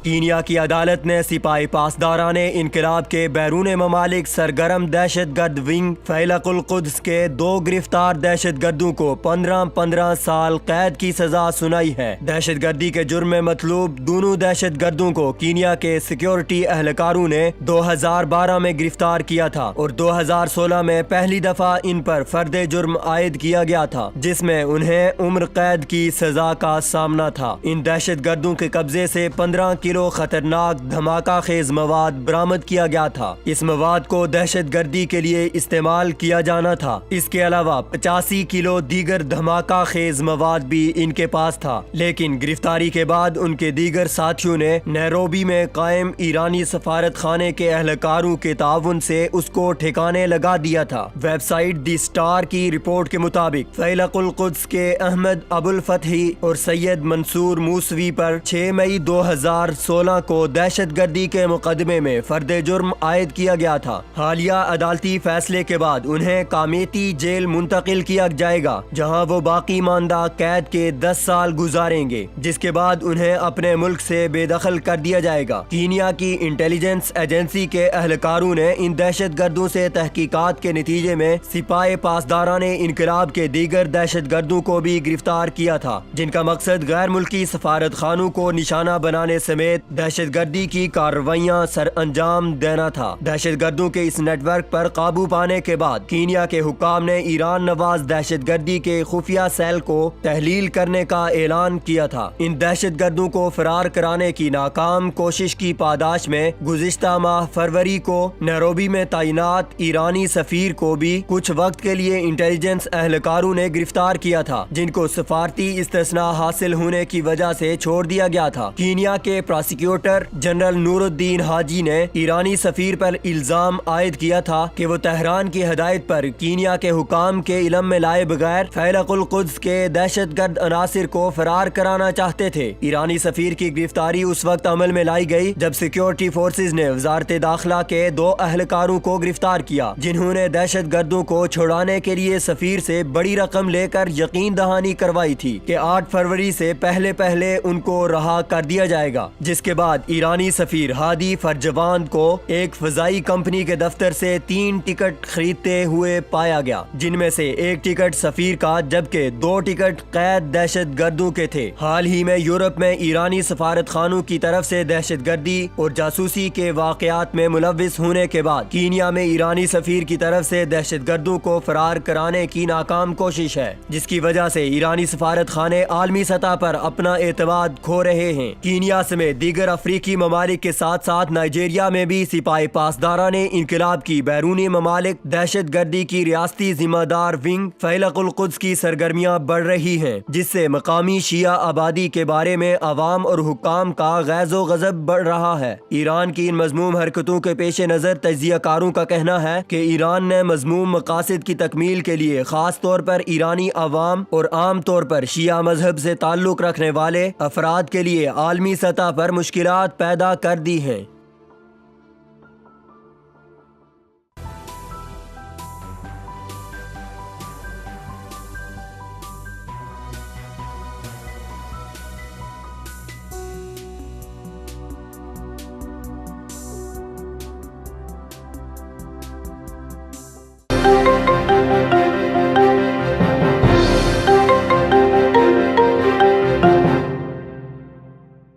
Kenya کی عدالت نے سپاہی پاسداران انقلاب کے بیرون ممالک سرگرم دہشت گرد ونگ فیلق القدس کے 2 گرفتار دہشت گردوں کو 15 سال قید کی سزا سنائی ہے۔ دہشت گردی کے جرم میں مطلوب دونوں دہشت گردوں کو کینیا کے سیکیورٹی اہلکاروں نے 2012 میں گرفتار کیا تھا اور 2016 میں پہلی دفعہ ان پر فرد جرم عائد کیا گیا تھا، جس میں انہیں عمر قید کی سزا کا سامنا تھا۔ ان دہشت گردوں کے قبضے سے 15 کلو خطرناک دھماکہ خیز مواد برآمد کیا گیا تھا۔ اس مواد کو دہشت گردی کے لیے استعمال کیا جانا تھا۔ اس کے علاوہ 85 کلو دیگر دھماکہ خیز مواد بھی ان کے پاس تھا، لیکن گرفتاری کے بعد ان کے دیگر ساتھیوں نے نیروبی میں قائم ایرانی سفارت خانے کے اہلکاروں کے تعاون سے اس کو ٹھکانے لگا دیا تھا۔ ویب سائٹ دی سٹار کی رپورٹ کے مطابق فیلق القدس کے احمد ابو الفتحی اور سید منصور موسوی پر 6 مئی 2016 کو دہشت گردی کے مقدمے میں فرد جرم عائد کیا گیا تھا۔ حالیہ عدالتی فیصلے کے بعد انہیں کامیتی جیل منتقل کیا جائے گا، جہاں وہ باقی ماندہ قید کے 10 سال گزاریں گے، جس کے بعد انہیں اپنے ملک سے بے دخل کر دیا جائے گا۔ کینیا کی انٹیلیجنس ایجنسی کے اہلکاروں نے ان دہشت گردوں سے تحقیقات کے نتیجے میں سپاہی پاسداران انقلاب کے دیگر دہشت گردوں کو بھی گرفتار کیا تھا، جن کا مقصد غیر ملکی سفارت خانوں کو نشانہ بنانے سمیت دہشت گردی کی کارروائیاں سر انجام دینا تھا۔ دہشت گردوں کے اس نیٹ ورک پر قابو پانے کے بعد کینیا کے حکام نے ایران نواز دہشت گردی کے خفیہ سیل کو تحلیل کرنے کا اعلان کیا تھا۔ ان دہشت گردوں کو فرار کرانے کی ناکام کوشش کی پاداش میں گزشتہ ماہ فروری کو نیروبی میں تعینات ایرانی سفیر کو بھی کچھ وقت کے لیے انٹیلیجنس اہلکاروں نے گرفتار کیا تھا، جن کو سفارتی استثناء حاصل ہونے کی وجہ سے چھوڑ دیا گیا تھا۔ کینیا کے پراسیکیوٹر جنرل نور الدین حاجی نے ایرانی سفیر پر الزام عائد کیا تھا کہ وہ تہران کی ہدایت پر کینیا کے حکام کے علم میں لائے بغیر فیلق القدس کے دہشت گرد عناصر کو فرار کرانا چاہتے تھے۔ ایرانی سفیر کی گرفتاری اس وقت عمل میں لائی گئی جب سیکیورٹی فورسز نے وزارت داخلہ کے 2 اہلکاروں کو گرفتار کیا، جنہوں نے دہشت گردوں کو چھڑانے کے لیے سفیر سے بڑی رقم لے کر یقین دہانی کروائی تھی کہ 8 فروری سے پہلے ان کو رہا کر دیا جائے گا، جس کے بعد ایرانی سفیر ہادی فرجواند کو ایک فضائی کمپنی کے دفتر سے 3 ٹکٹ خریدتے ہوئے پایا گیا، جن میں سے 1 ٹکٹ سفیر کا جبکہ 2 ٹکٹ قید دہشت گردوں کے تھے۔ حال ہی میں یورپ میں ایرانی سفارت خانوں کی طرف سے دہشت گردی اور جاسوسی کے واقعات میں ملوث ہونے کے بعد کینیا میں ایرانی سفیر کی طرف سے دہشت گردوں کو فرار کرانے کی ناکام کوشش ہے، جس کی وجہ سے ایرانی سفارت خانے عالمی سطح پر اپنا اعتماد کھو رہے ہیں۔ کینیا سمیت دیگر افریقی ممالک کے ساتھ ساتھ نائجیریا میں بھی سپاہی پاسداران انقلاب کی بیرونی ممالک دہشت گردی کی ریاستی ذمہ دار ونگ فیلق القدس کی سرگرمیاں بڑھ رہی ہیں، جس سے مقامی شیعہ آبادی کے بارے میں عوام اور حکام کا غیظ و غضب بڑھ رہا ہے۔ ایران کی ان مذموم حرکتوں کے پیش نظر تجزیہ کاروں کا کہنا ہے کہ ایران نے مذموم مقاصد کی تکمیل کے لیے خاص طور پر ایرانی عوام اور عام طور پر شیعہ مذہب سے تعلق رکھنے والے افراد کے لیے عالمی سطح پر مشکلات پیدا کر دی ہیں۔